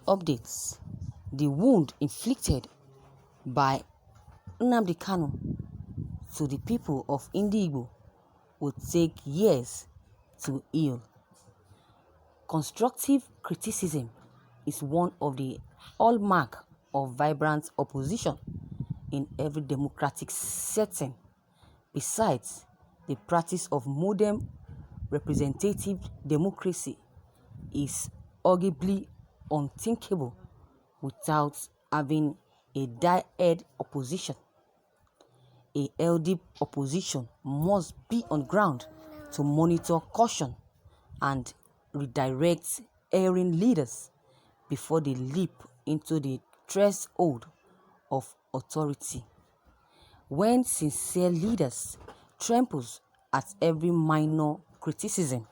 updates. The wound inflicted by Nnamdi Kanu to the people of Ndigbo would take years to heal. Constructive criticism is one of the hallmark of vibrant opposition in every democratic setting. Besides, the practice of modern representative democracy is arguably unthinkable without having a die-hard opposition. A healthy opposition must be on ground to monitor caution and redirect erring leaders before they leap into the threshold of authority. When sincere leaders trample at every minor criticism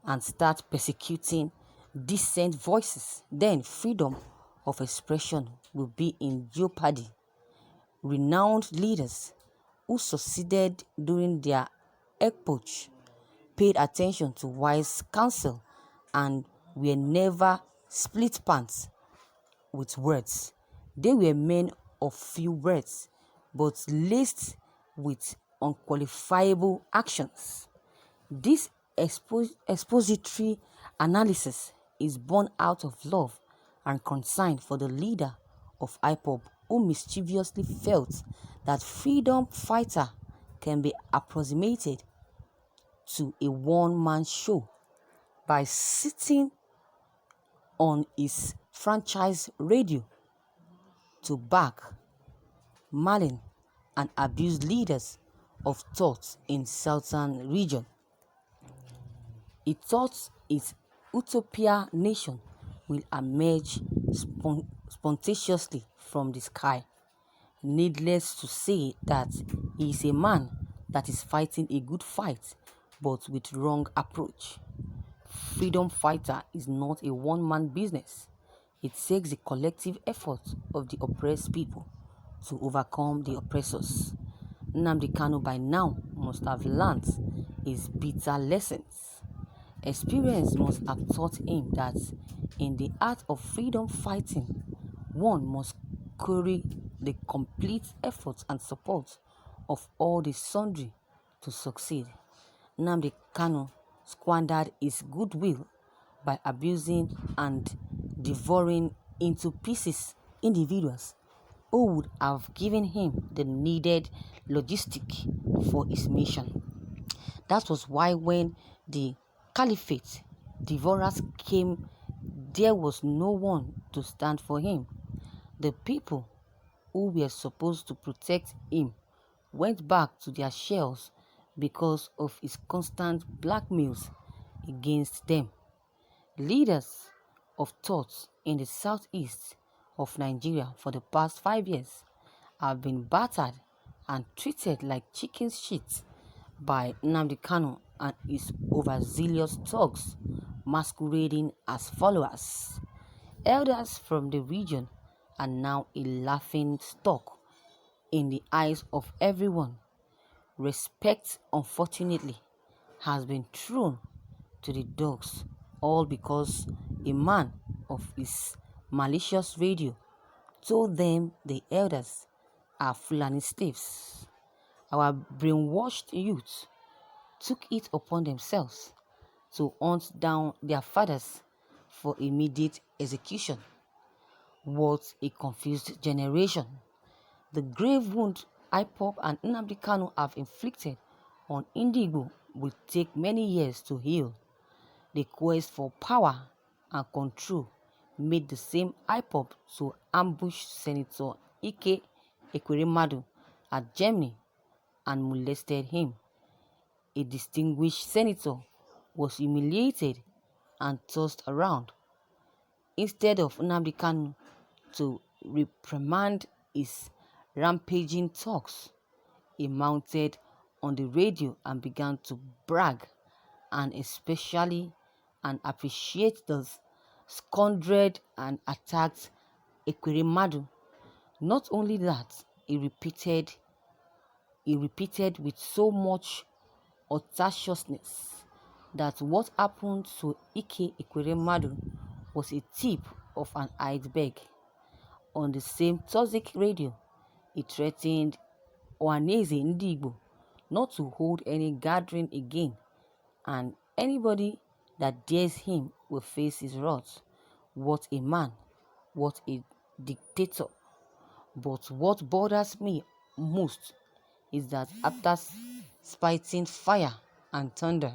and start persecuting dissent voices, then freedom of expression will be in jeopardy. Renowned leaders who succeeded during their epoch paid attention to wise counsel and were never split pants with words. They were men of few words, but laced with unqualifiable actions. This expository analysis is born out of love and concern for the leader of IPOB who mischievously felt that freedom fighter can be approximated to a one-man show by sitting on his franchise radio to back, malign, and abuse leaders of thought in southern region. He thought his utopia nation will emerge spontaneously from the sky. Needless to say that he is a man that is fighting a good fight, but with wrong approach. Freedom fighter is not a one-man business. It takes the collective effort of the oppressed people to overcome the oppressors. Nnamdi Kanu by now must have learned his bitter lessons. Experience must have taught him that in the art of freedom fighting, one must curry the complete effort and support of all the sundry to succeed. Nnamdi Kanu squandered his goodwill by abusing and devouring into pieces individuals who would have given him the needed logistic for his mission. That was why when the caliphate devourers came, there was no one to stand for him. The people who were supposed to protect him went back to their shells because of his constant blackmails against them. Leaders of thought in the southeast of Nigeria for the past 5 years have been battered and treated like chicken shit by Nnamdi Kanu and his overzealous thugs masquerading as followers. Elders from the region are now a laughing stock in the eyes of everyone. Respect, unfortunately, has been thrown to the dogs, all because a man of his malicious radio told them the elders are Fulani slaves. Our brainwashed youth took it upon themselves to hunt down their fathers for immediate execution. What a confused generation. The grave wound IPOB and Nnamdi Kanu have inflicted on Ndigbo will take many years to heal. The quest for power and control made the same IPOB to ambush Senator Ike Ekweremadu at Germany and molested him. A distinguished senator was humiliated and tossed around. Instead of Nnamdi Kanu to reprimand his rampaging talks, he mounted on the radio and began to brag and especially and appreciate the scoundreled and attacked Ekweremadu. Not only that, he repeated with so much audaciousness that what happened to Ike Ekweremadu was a tip of an iceberg. On the same toxic radio, he threatened Ohaneze Ndigbo not to hold any gathering again, and anybody that dares him will face his wrath. What a man, what a dictator. But what bothers me most is that after spiting fire and thunder,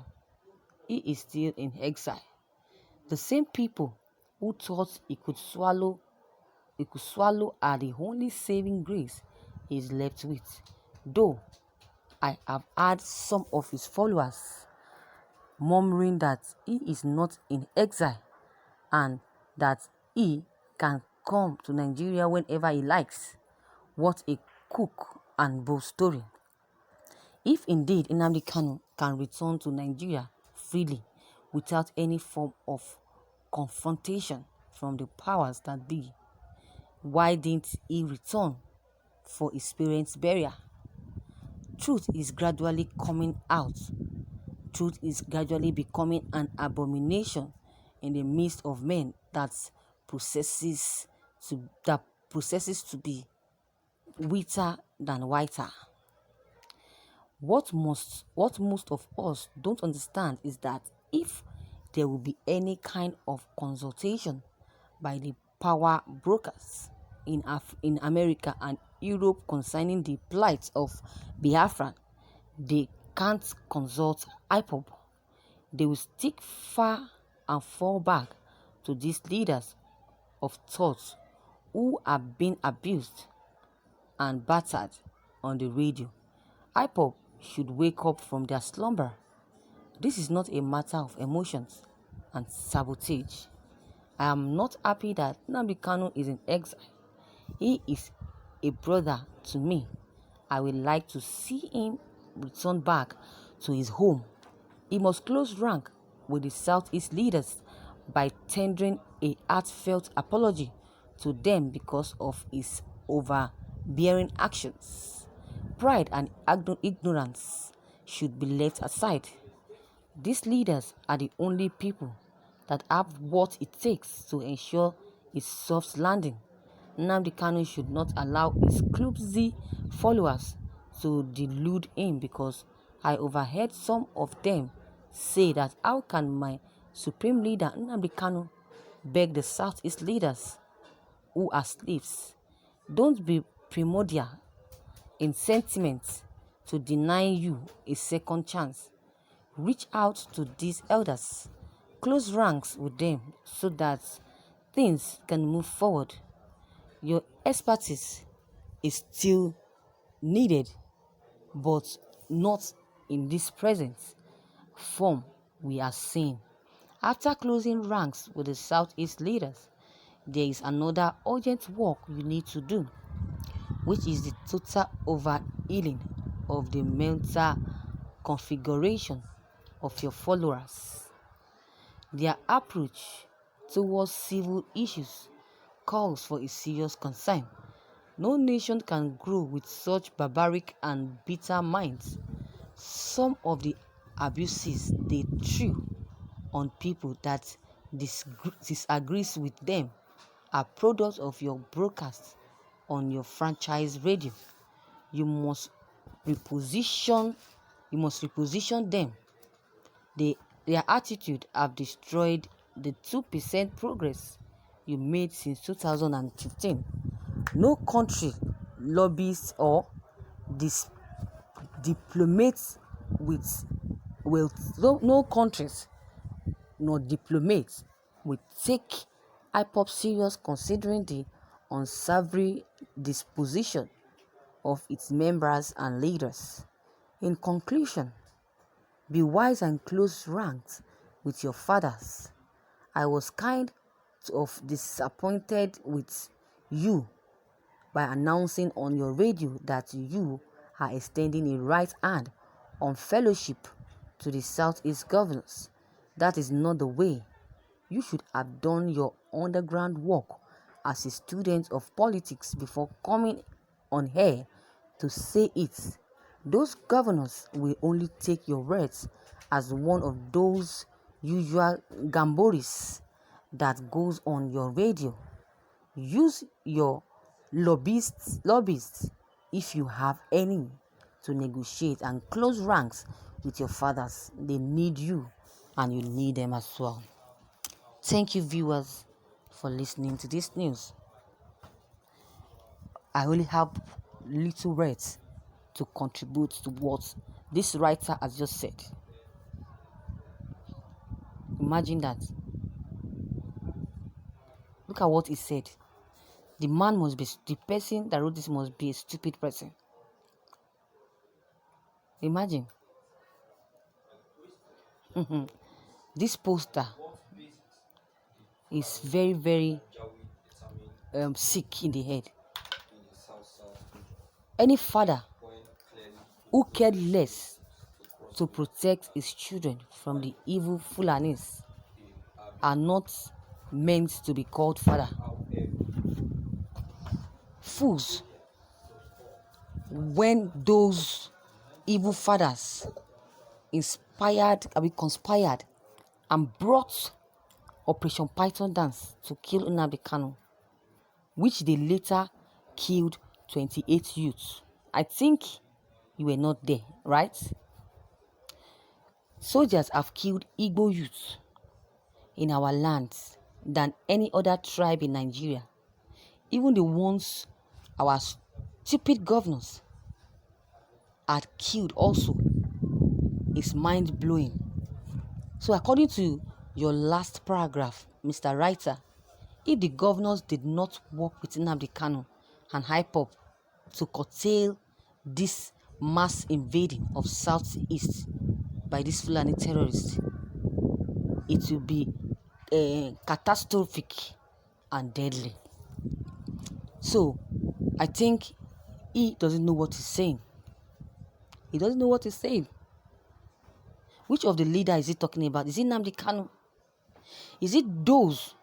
he is still in exile. The same people who thought he could swallow are the only saving grace he is left with. Though I have heard some of his followers murmuring that he is not in exile and that he can come to Nigeria whenever he likes. What a cook and bull story. If indeed Nnamdi Kanu can return to Nigeria freely without any form of confrontation from the powers that be, why didn't he return for his parents' burial? Truth is gradually coming out. Truth is gradually becoming an abomination in the midst of men that processes to be whiter than whiter. What most of us don't understand is that if there will be any kind of consultation by the power brokers in America and Europe concerning the plight of Biafra, they can't consult IPOB. They will stick far and fall back to these leaders of thought who are being abused and battered on the radio. IPOB should wake up from their slumber. This is not a matter of emotions and sabotage. I am not happy that Nnamdi Kanu is in exile. He is a brother to me. I would like to see him return back to his home. He must close rank with the Southeast leaders by tendering a heartfelt apology to them because of his overbearing actions. Pride and ignorance should be left aside. These leaders are the only people that have what it takes to ensure a soft landing. Nnamdi Kanu should not allow his clumsy followers to delude him, because I overheard some of them say that how can my supreme leader Nnamdi Kanu beg the Southeast leaders who are slaves? Don't be primordial in sentiment to deny you a second chance. Reach out to these elders, close ranks with them so that things can move forward. Your expertise is still needed, but not in this present form we are seeing. After closing ranks with the Southeast leaders, there is another urgent work you need to do, which is the total overhauling of the mental configuration of your followers. Their approach towards civil issues calls for a serious concern. No nation can grow with such barbaric and bitter minds. Some of the abuses they threw on people that disagrees with them are products of your broadcast on your franchise radio. You must reposition them. Their attitude have destroyed the 2% progress you made since 2015. No country, lobbyists or diplomats no countries nor diplomats will take IPOP serious, considering the unsavory disposition of its members and leaders. In conclusion, be wise and close ranks with your fathers. I was kind of disappointed with you by announcing on your radio that you are extending a right hand on fellowship to the Southeast governors. That is not the way. You should have done your underground work as a student of politics before coming on air to say it. Those governors will only take your words as one of those usual gamboris that goes on your radio. Use your lobbyists, if you have any, to negotiate and close ranks with your fathers. They need you and you need them as well. Thank you, viewers, for listening to this news. I only have little words to contribute to what this writer has just said. Imagine that. Look at what he said. The person that wrote this must be a stupid person. Imagine. This poster is very, very sick in the head. Any father who cared less to protect his children from the evil Fulanis are not meant to be called father. Fools. When those evil fathers conspired and brought Operation Python Dance to kill Nnamdi Kanu, which they later killed 28 youths. I think you were not there, right? Soldiers have killed Igbo youths in our lands than any other tribe in Nigeria. Even the ones our stupid governors had killed also is mind-blowing. So according to your last paragraph, Mr. Writer, if the governors did not work with Nnamdi Kanu and IPOB to curtail this mass invading of Southeast by these Fulani terrorists, it will be catastrophic and deadly. So I think he doesn't know what he's saying. He doesn't know what he's saying. Which of the leader is he talking about? Is it Nnamdi Kanu? Is it those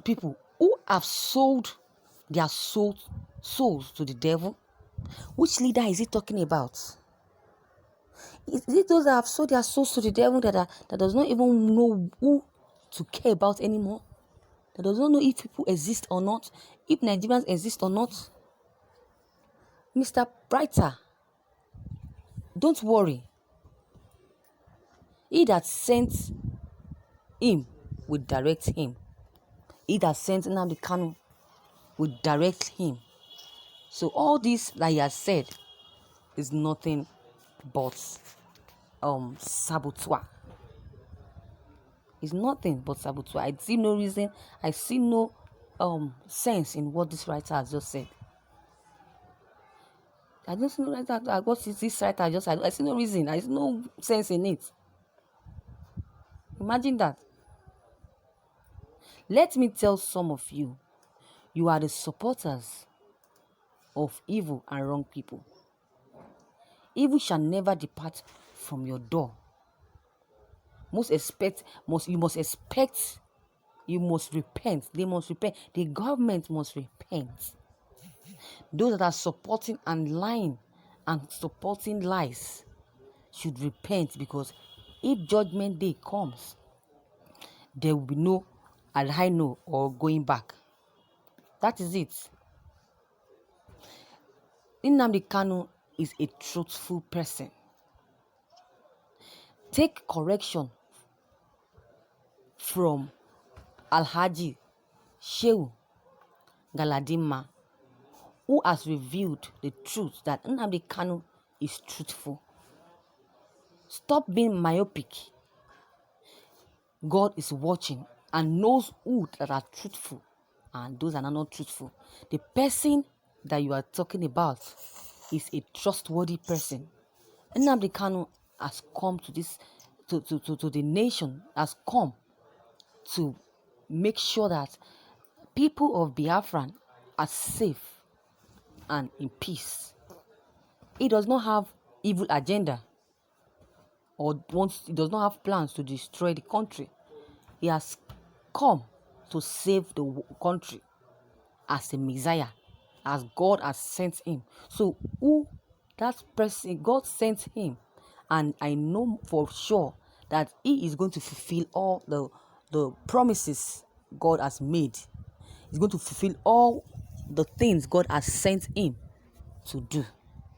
people who have sold their souls to the devil? Which leader is he talking about? Is it those that have sold their souls to the devil that does not even know who to care about anymore? That does not know if people exist or not, if Nigerians exist or not? Mr. Writer, don't worry. He that sent him will direct him. He that sent Nnamdi Kanu will direct him. So all this that he has said is nothing but saboteur. It's nothing but saboteur. I see no reason. I see no sense in what this writer has just said. I just know that what is this writer just said. I see no reason. I see no sense in it. Imagine that. Let me tell some of you, you are the supporters of evil and wrong people. Evil shall never depart from your door. You must repent. They must repent. The government must repent. Those that are supporting and lying and supporting lies should repent, because if judgment day comes, there will be no I know or going back. That is it. Nnamdi Kanu is a truthful person. Take correction from Alhaji Shehu Galadima, who has revealed the truth that Nnamdi Kanu is truthful. Stop being myopic. God is watching and knows who that are truthful and those that are not truthful. The person that you are talking about is a trustworthy person. Nnamdi Kanu has come to this to the nation, has come to make sure that people of Biafran are safe and in peace. He does not have evil agenda he does not have plans to destroy the country. He has come to save the country as a Messiah, as God has sent him. So who that person, God sent him, and I know for sure that he is going to fulfill all the promises God has made. He's going to fulfill all the things God has sent him to do.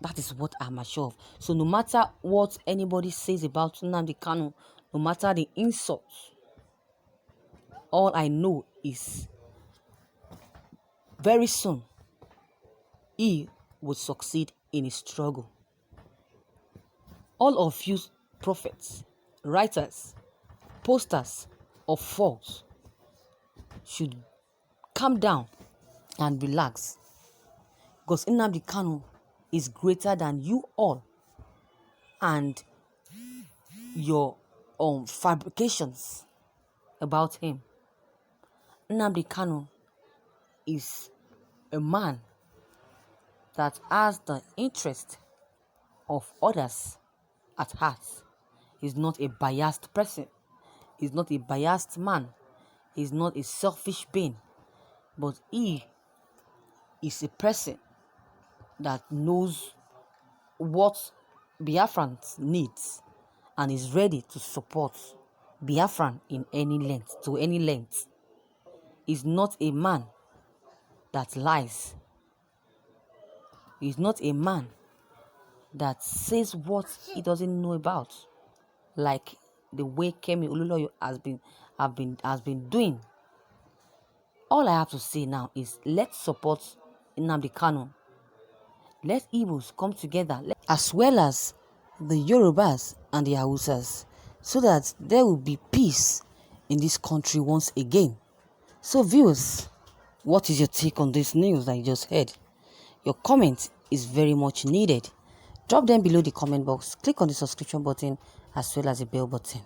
That is what I'm assured of. So no matter what anybody says about Nnamdi Kanu, no matter the insults, all I know is very soon he will succeed in his struggle. All of you prophets, writers, posters of faults should calm down and relax, because Nnamdi Kanu is greater than you all and your fabrications about him. Nnamdi Kanu is a man that has the interest of others at heart. He's not a biased person. He's not a biased man. He's not a selfish being. But he is a person that knows what Biafrans needs and is ready to support Biafran in any length, to any length. He's not a man that lies. He's not a man that says what he doesn't know about, like the way Kemi Olunloyo has been doing. All I have to say now is let's support Nnamdi Kanu. Let Igbos come together, as well as the Yorubas and the Hausas, so that there will be peace in this country once again. So viewers, what is your take on this news that you just heard? Your comment is very much needed. Drop them below the comment box. Click on the subscription button as well as the bell button.